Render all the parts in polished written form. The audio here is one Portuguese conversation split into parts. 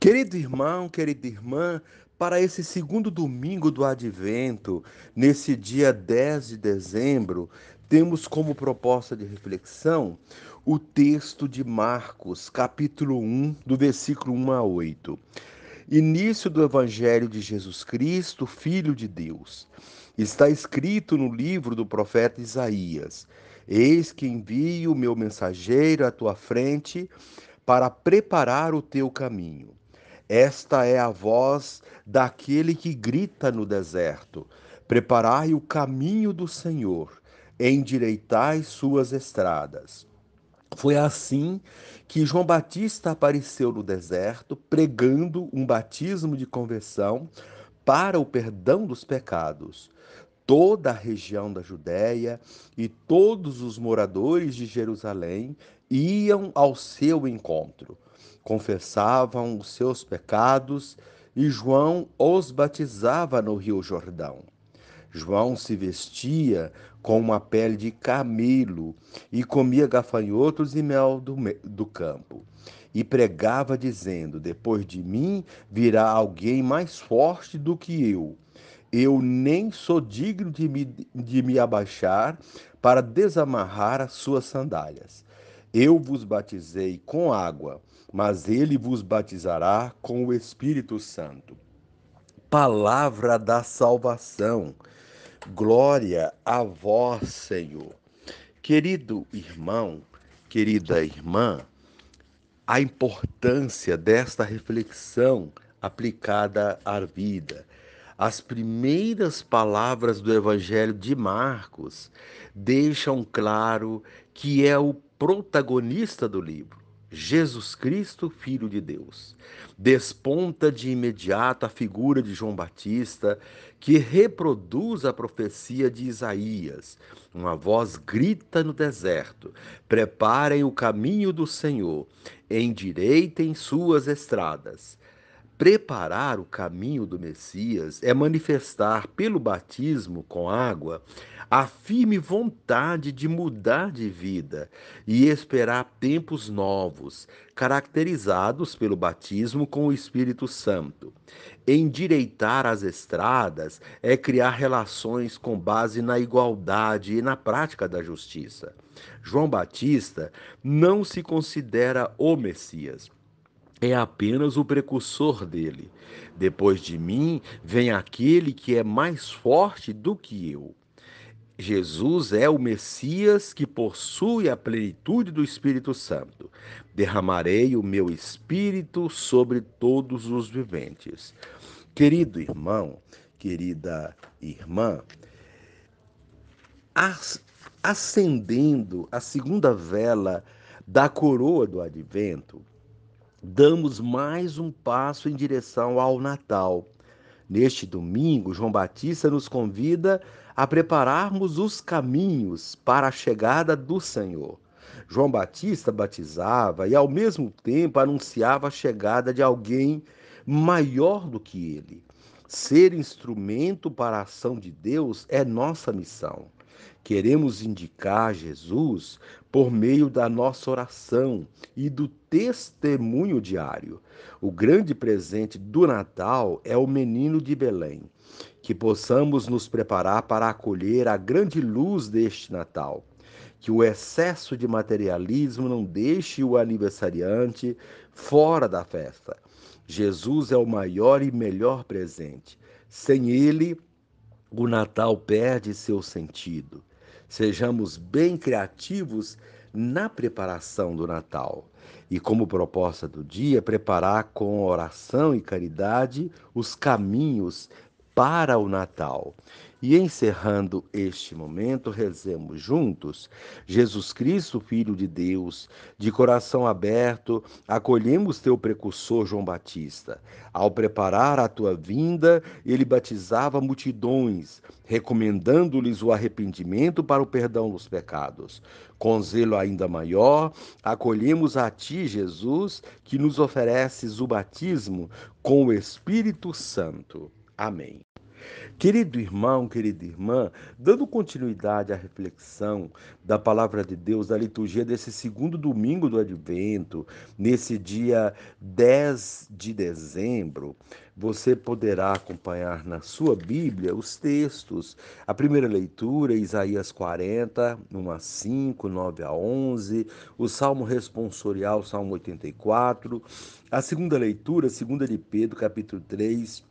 Querido irmão, querida irmã, para esse segundo domingo do Advento, nesse dia 10 de dezembro, temos como proposta de reflexão o texto de Marcos, capítulo 1, do versículo 1 a 8. Início do Evangelho de Jesus Cristo, Filho de Deus. Está escrito no livro do profeta Isaías: Eis que envio o meu mensageiro à tua frente para preparar o teu caminho. Esta é a voz daquele que grita no deserto: Preparai o caminho do Senhor, endireitai suas estradas. Foi assim que João Batista apareceu no deserto, pregando um batismo de conversão para o perdão dos pecados. Toda a região da Judéia e todos os moradores de Jerusalém iam ao seu encontro, confessavam os seus pecados e João os batizava no Rio Jordão. João se vestia com uma pele de camelo e comia gafanhotos e mel do campo. E pregava dizendo: Depois de mim virá alguém mais forte do que eu. Eu nem sou digno de me abaixar para desamarrar as suas sandálias. Eu vos batizei com água, mas ele vos batizará com o Espírito Santo. Palavra da salvação. Glória a vós, Senhor. Querido irmão, querida irmã, a importância desta reflexão aplicada à vida. As primeiras palavras do Evangelho de Marcos deixam claro que é o protagonista do livro, Jesus Cristo, Filho de Deus. Desponta de imediato a figura de João Batista, que reproduz a profecia de Isaías. Uma voz grita no deserto: Preparem o caminho do Senhor, endireitem suas estradas. Preparar o caminho do Messias é manifestar pelo batismo com água a firme vontade de mudar de vida e esperar tempos novos, caracterizados pelo batismo com o Espírito Santo. Endireitar as estradas é criar relações com base na igualdade e na prática da justiça. João Batista não se considera o Messias, é apenas o precursor dele. Depois de mim vem aquele que é mais forte do que eu. Jesus é o Messias que possui a plenitude do Espírito Santo. Derramarei o meu Espírito sobre todos os viventes. Querido irmão, querida irmã, acendendo a segunda vela da coroa do Advento, damos mais um passo em direção ao Natal. Neste domingo, João Batista nos convida a prepararmos os caminhos para a chegada do Senhor. João Batista batizava e, ao mesmo tempo, anunciava a chegada de alguém maior do que ele. Ser instrumento para a ação de Deus é nossa missão. Queremos indicar Jesus por meio da nossa oração e do testemunho diário. O grande presente do Natal é o menino de Belém. Que possamos nos preparar para acolher a grande luz deste Natal. Que o excesso de materialismo não deixe o aniversariante fora da festa. Jesus é o maior e melhor presente. Sem ele, o Natal perde seu sentido. Sejamos bem criativos na preparação do Natal. E como proposta do dia, preparar com oração e caridade os caminhos para o Natal. E encerrando este momento, rezemos juntos. Jesus Cristo, Filho de Deus, de coração aberto, acolhemos teu precursor João Batista. Ao preparar a tua vinda, ele batizava multidões, recomendando-lhes o arrependimento para o perdão dos pecados. Com zelo ainda maior, acolhemos a ti, Jesus, que nos ofereces o batismo com o Espírito Santo. Amém. Querido irmão, querida irmã, dando continuidade à reflexão da palavra de Deus, da liturgia desse segundo domingo do Advento, nesse dia 10 de dezembro, você poderá acompanhar na sua Bíblia os textos. A primeira leitura, Isaías 40, 1 a 5, 9 a 11, o Salmo responsorial, Salmo 84, a segunda leitura, segunda de Pedro, capítulo 3,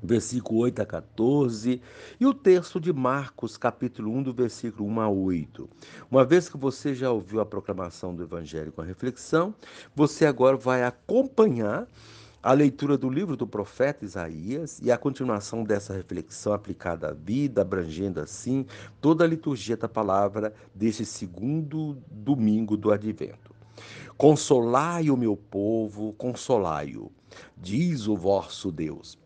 versículo 8 a 14, e o texto de Marcos, capítulo 1, do versículo 1 a 8. Uma vez que você já ouviu a proclamação do Evangelho com a reflexão, você agora vai acompanhar a leitura do livro do profeta Isaías e a continuação dessa reflexão aplicada à vida, abrangendo assim toda a liturgia da palavra deste segundo domingo do Advento. Consolai o meu povo, consolai-o, diz o vosso Deus.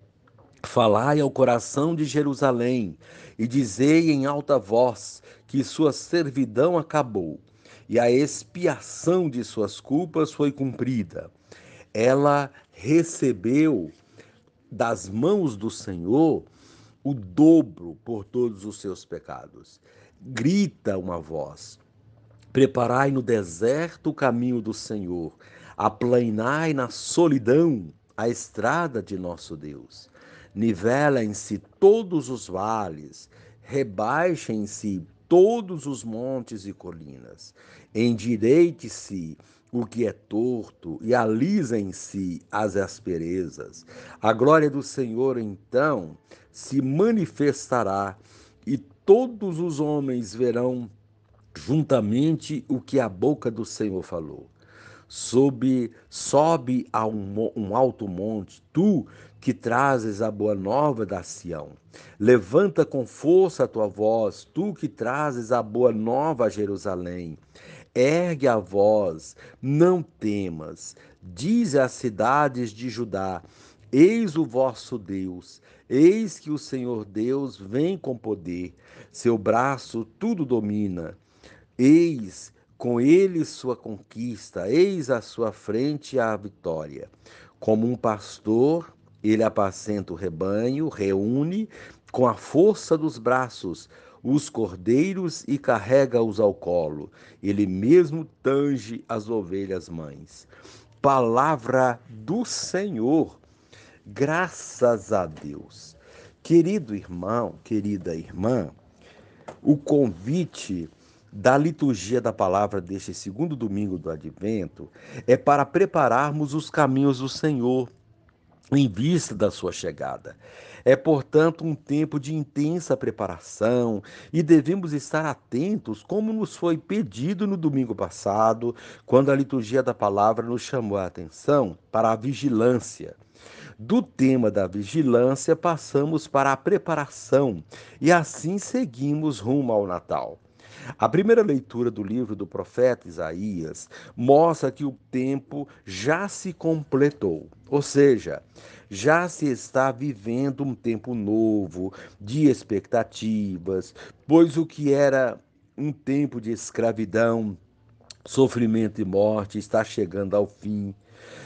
Falai ao coração de Jerusalém e dizei em alta voz que sua servidão acabou e a expiação de suas culpas foi cumprida. Ela recebeu das mãos do Senhor o dobro por todos os seus pecados. Grita uma voz: preparai no deserto o caminho do Senhor, aplainai na solidão a estrada de nosso Deus. Nivelem-se todos os vales, rebaixem-se todos os montes e colinas. Endireite-se o que é torto e alisem-se as asperezas. A glória do Senhor então se manifestará e todos os homens verão juntamente o que a boca do Senhor falou. Sobe a um alto monte, tu que trazes a boa nova da Sião. Levanta com força a tua voz, tu que trazes a boa nova a Jerusalém. Ergue a voz, não temas. Dize às cidades de Judá: eis o vosso Deus. Eis que o Senhor Deus vem com poder. Seu braço tudo domina. Eis com ele sua conquista, eis à sua frente a vitória. Como um pastor, ele apacenta o rebanho, reúne com a força dos braços os cordeiros e carrega-os ao colo. Ele mesmo tange as ovelhas mães. Palavra do Senhor. Graças a Deus. Querido irmão, querida irmã, o convite da liturgia da palavra deste segundo domingo do Advento é para prepararmos os caminhos do Senhor em vista da sua chegada. É, portanto, um tempo de intensa preparação e devemos estar atentos, como nos foi pedido no domingo passado, quando a liturgia da palavra nos chamou a atenção para a vigilância. Do tema da vigilância, passamos para a preparação e assim seguimos rumo ao Natal. A primeira leitura do livro do profeta Isaías mostra que o tempo já se completou, ou seja, já se está vivendo um tempo novo de expectativas, pois o que era um tempo de escravidão, sofrimento e morte está chegando ao fim.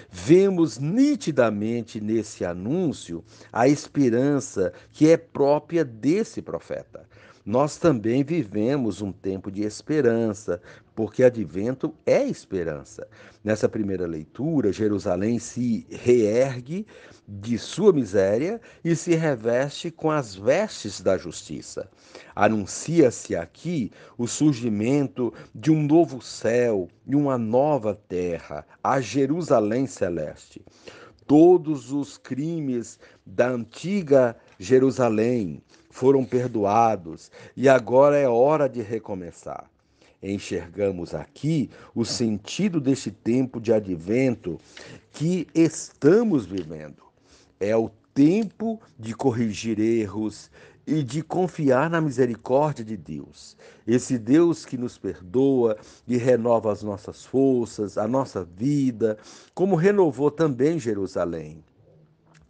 Vemos nitidamente nesse anúncio a esperança que é própria desse profeta. Nós também vivemos um tempo de esperança, porque advento é esperança. Nessa primeira leitura, Jerusalém se reergue de sua miséria e se reveste com as vestes da justiça. Anuncia-se aqui o surgimento de um novo céu e uma nova terra, a Jerusalém celeste. Todos os crimes da antiga Jerusalém foram perdoados e agora é hora de recomeçar. Enxergamos aqui o sentido deste tempo de advento que estamos vivendo. É o tempo de corrigir erros e de confiar na misericórdia de Deus. Esse Deus que nos perdoa e renova as nossas forças, a nossa vida, como renovou também Jerusalém.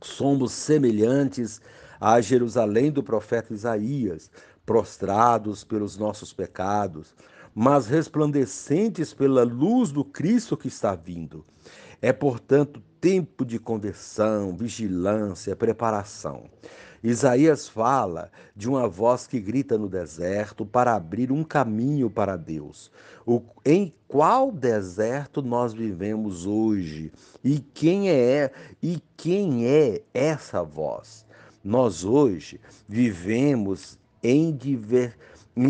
Somos semelhantes à Jerusalém do profeta Isaías, prostrados pelos nossos pecados, mas resplandecentes pela luz do Cristo que está vindo. É, portanto, tempo de conversão, vigilância, preparação. Isaías fala de uma voz que grita no deserto para abrir um caminho para Deus. Em qual deserto nós vivemos hoje? E quem é essa voz? Nós hoje vivemos em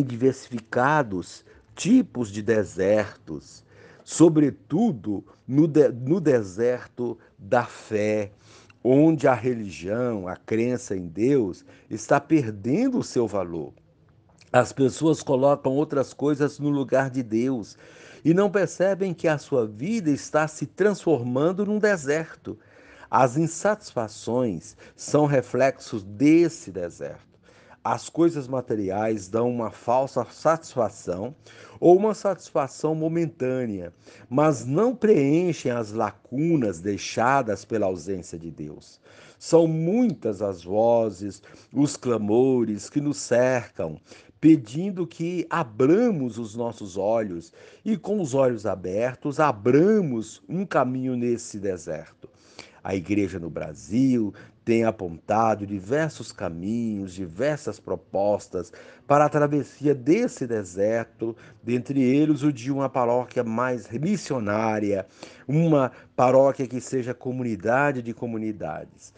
diversificados tipos de desertos, sobretudo no deserto da fé, onde a religião, a crença em Deus, está perdendo o seu valor. As pessoas colocam outras coisas no lugar de Deus e não percebem que a sua vida está se transformando num deserto. As insatisfações são reflexos desse deserto. As coisas materiais dão uma falsa satisfação ou uma satisfação momentânea, mas não preenchem as lacunas deixadas pela ausência de Deus. São muitas as vozes, os clamores que nos cercam, pedindo que abramos os nossos olhos e, com os olhos abertos, abramos um caminho nesse deserto. A igreja no Brasil tem apontado diversos caminhos, diversas propostas para a travessia desse deserto, dentre eles o de uma paróquia mais missionária, uma paróquia que seja comunidade de comunidades.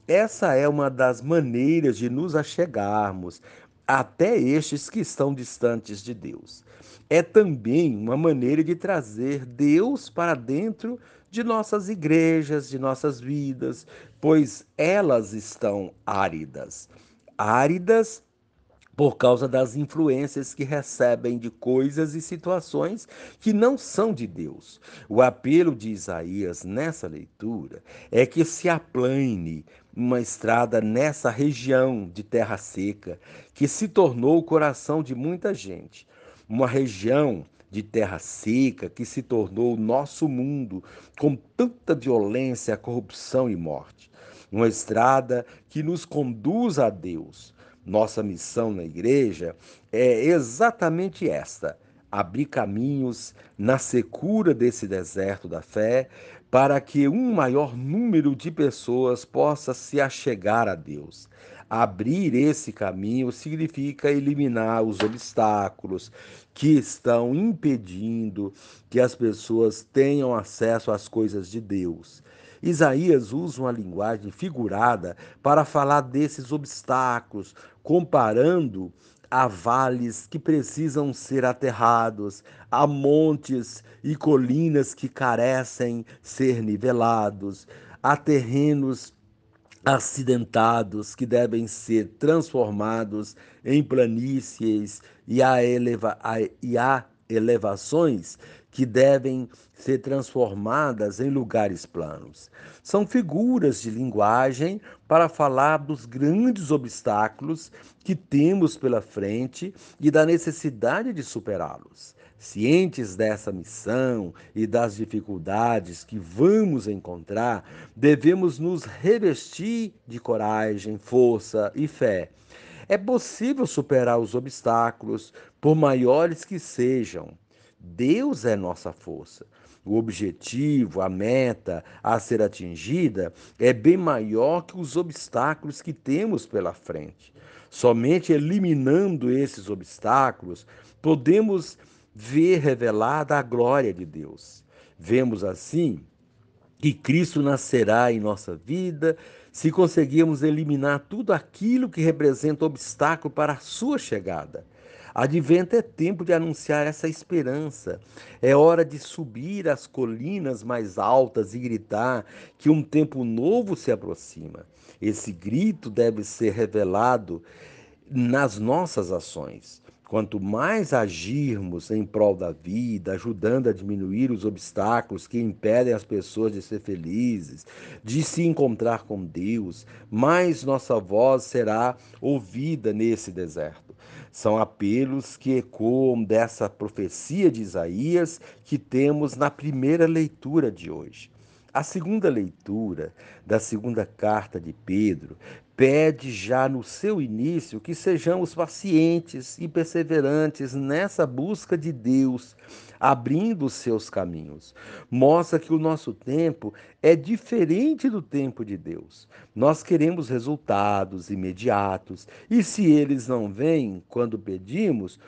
Essa é uma das maneiras de nos achegarmos até estes que estão distantes de Deus. É também uma maneira de trazer Deus para dentro de nossas igrejas, de nossas vidas, pois elas estão áridas. Áridas por causa das influências que recebem de coisas e situações que não são de Deus. O apelo de Isaías nessa leitura é que se aplane uma estrada nessa região de terra seca, que se tornou o coração de muita gente. Uma região de terra seca que se tornou o nosso mundo, com tanta violência, corrupção e morte. Uma estrada que nos conduz a Deus. Nossa missão na igreja é exatamente esta: abrir caminhos na secura desse deserto da fé, para que um maior número de pessoas possa se achegar a Deus. Abrir esse caminho significa eliminar os obstáculos que estão impedindo que as pessoas tenham acesso às coisas de Deus. Isaías usa uma linguagem figurada para falar desses obstáculos, comparando a vales que precisam ser aterrados, a montes e colinas que carecem ser nivelados, a terrenos acidentados que devem ser transformados em planícies e há elevações que devem ser transformadas em lugares planos. São figuras de linguagem para falar dos grandes obstáculos que temos pela frente e da necessidade de superá-los. Cientes dessa missão e das dificuldades que vamos encontrar, devemos nos revestir de coragem, força e fé. É possível superar os obstáculos, por maiores que sejam. Deus é nossa força. O objetivo, a meta a ser atingida é bem maior que os obstáculos que temos pela frente. Somente eliminando esses obstáculos, podemos ver revelada a glória de Deus. Vemos assim que Cristo nascerá em nossa vida se conseguirmos eliminar tudo aquilo que representa obstáculo para a sua chegada. Advento é tempo de anunciar essa esperança. É hora de subir as colinas mais altas e gritar que um tempo novo se aproxima. Esse grito deve ser revelado nas nossas ações. Quanto mais agirmos em prol da vida, ajudando a diminuir os obstáculos que impedem as pessoas de ser felizes, de se encontrar com Deus, mais nossa voz será ouvida nesse deserto. São apelos que ecoam dessa profecia de Isaías que temos na primeira leitura de hoje. A segunda leitura da segunda carta de Pedro pede já no seu início que sejamos pacientes e perseverantes nessa busca de Deus, abrindo os seus caminhos. Mostra que o nosso tempo é diferente do tempo de Deus. Nós queremos resultados imediatos e se eles não vêm quando pedimos,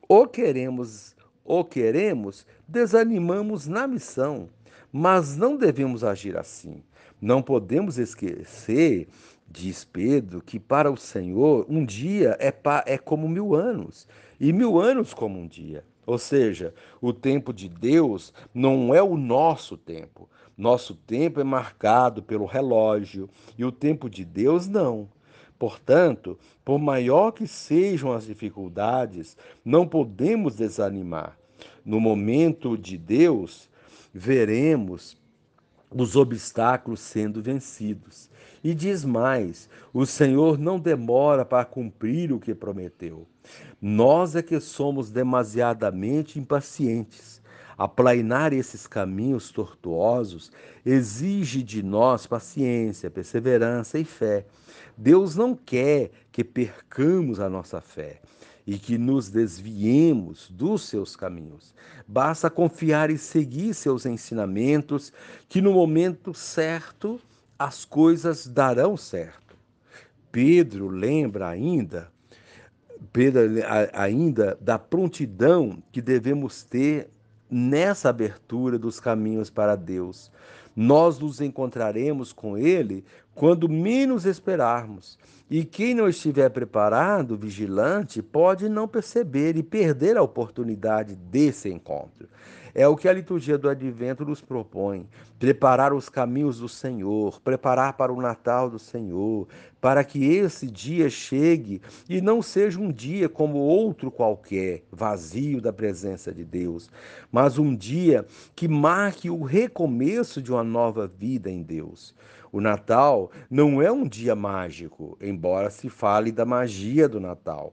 ou queremos ou queremos, desanimamos na missão. Mas não devemos agir assim. Não podemos esquecer, diz Pedro, que para o Senhor um dia é como 1000 anos, e 1000 anos como um dia. Ou seja, o tempo de Deus não é o nosso tempo. Nosso tempo é marcado pelo relógio, e o tempo de Deus não. Portanto, por maior que sejam as dificuldades, não podemos desanimar. No momento de Deus, veremos os obstáculos sendo vencidos. E diz mais: o Senhor não demora para cumprir o que prometeu. Nós é que somos demasiadamente impacientes. Aplainar esses caminhos tortuosos exige de nós paciência, perseverança e fé. Deus não quer que percamos a nossa fé e que nos desviemos dos seus caminhos. Basta confiar e seguir seus ensinamentos, que no momento certo as coisas darão certo. Pedro lembra ainda da prontidão que devemos ter nessa abertura dos caminhos para Deus. Nós nos encontraremos com Ele quando menos esperarmos. E quem não estiver preparado, vigilante, pode não perceber e perder a oportunidade desse encontro. É o que a liturgia do Advento nos propõe: preparar os caminhos do Senhor, preparar para o Natal do Senhor, para que esse dia chegue e não seja um dia como outro qualquer, vazio da presença de Deus, mas um dia que marque o recomeço de uma nova vida em Deus. O Natal não é um dia mágico, embora se fale da magia do Natal.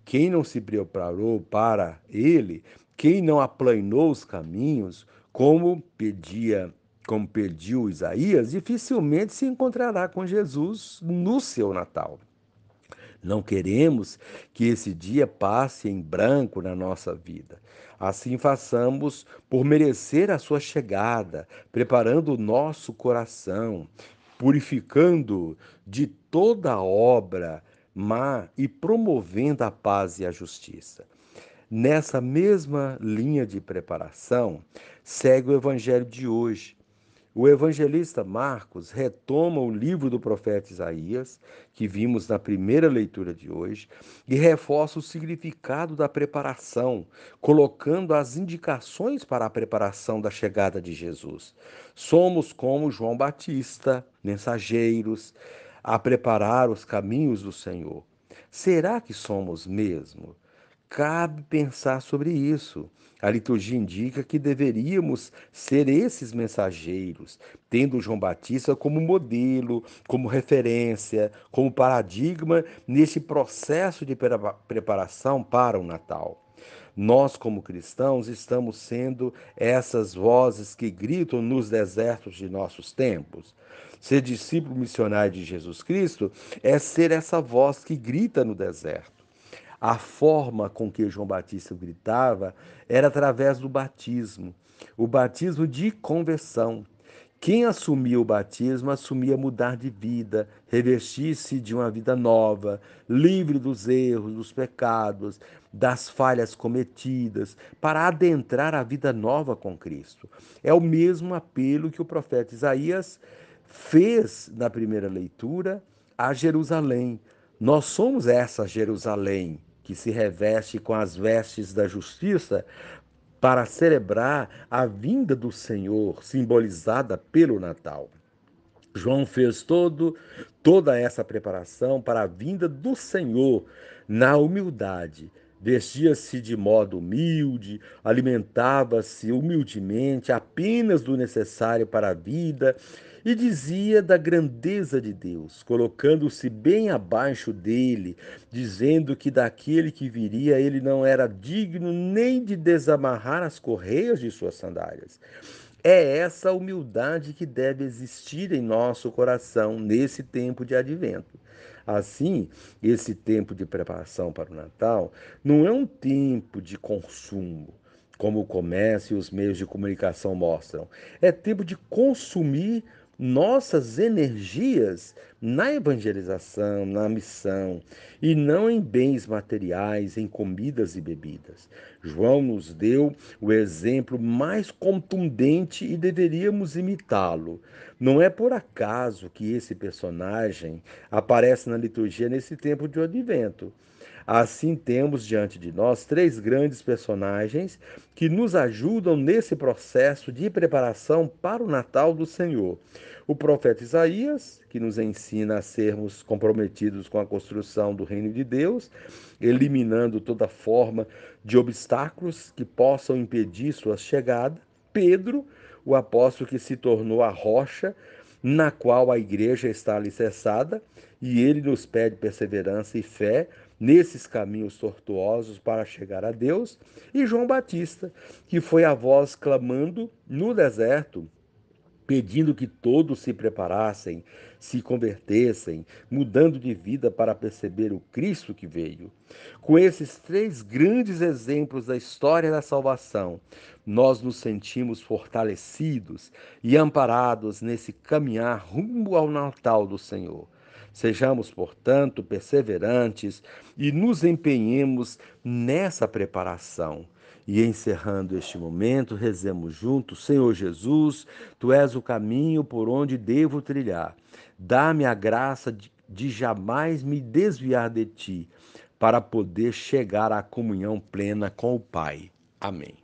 Quem não se preparou para ele, quem não aplanou os caminhos, como pediu Isaías, dificilmente se encontrará com Jesus no seu Natal. Não queremos que esse dia passe em branco na nossa vida. Assim façamos por merecer a sua chegada, preparando o nosso coração, purificando de toda obra má e promovendo a paz e a justiça. Nessa mesma linha de preparação, segue o evangelho de hoje. O evangelista Marcos retoma o livro do profeta Isaías, que vimos na primeira leitura de hoje, e reforça o significado da preparação, colocando as indicações para a preparação da chegada de Jesus. Somos como João Batista, mensageiros, a preparar os caminhos do Senhor. Será que somos mesmo? Cabe pensar sobre isso. A liturgia indica que deveríamos ser esses mensageiros, tendo João Batista como modelo, como referência, como paradigma neste processo de preparação para o Natal. Nós, como cristãos, estamos sendo essas vozes que gritam nos desertos de nossos tempos. Ser discípulo missionário de Jesus Cristo é ser essa voz que grita no deserto. A forma com que João Batista gritava era através do batismo, o batismo de conversão. Quem assumia o batismo assumia mudar de vida, revestir-se de uma vida nova, livre dos erros, dos pecados, das falhas cometidas, para adentrar a vida nova com Cristo. É o mesmo apelo que o profeta Isaías fez na primeira leitura a Jerusalém. Nós somos essa Jerusalém que se reveste com as vestes da justiça para celebrar a vinda do Senhor, simbolizada pelo Natal. João fez toda essa preparação para a vinda do Senhor na humildade. Vestia-se de modo humilde, alimentava-se humildemente apenas do necessário para a vida e dizia da grandeza de Deus, colocando-se bem abaixo dele, dizendo que daquele que viria ele não era digno nem de desamarrar as correias de suas sandálias. É essa humildade que deve existir em nosso coração nesse tempo de advento. Assim, esse tempo de preparação para o Natal não é um tempo de consumo, como o comércio e os meios de comunicação mostram. É tempo de consumir nossas energias na evangelização, na missão, e não em bens materiais, em comidas e bebidas. João nos deu o exemplo mais contundente e deveríamos imitá-lo. Não é por acaso que esse personagem aparece na liturgia nesse tempo de advento. Assim, temos diante de nós três grandes personagens que nos ajudam nesse processo de preparação para o Natal do Senhor. O profeta Isaías, que nos ensina a sermos comprometidos com a construção do reino de Deus, eliminando toda forma de obstáculos que possam impedir sua chegada. Pedro, o apóstolo que se tornou a rocha na qual a igreja está alicerçada, e ele nos pede perseverança e fé nesses caminhos tortuosos para chegar a Deus, e João Batista, que foi a voz clamando no deserto, pedindo que todos se preparassem, se convertessem, mudando de vida para perceber o Cristo que veio. Com esses três grandes exemplos da história da salvação, nós nos sentimos fortalecidos e amparados nesse caminhar rumo ao Natal do Senhor. Sejamos, portanto, perseverantes e nos empenhemos nessa preparação. E encerrando este momento, rezemos juntos: Senhor Jesus, tu és o caminho por onde devo trilhar. Dá-me a graça de jamais me desviar de ti, para poder chegar à comunhão plena com o Pai. Amém.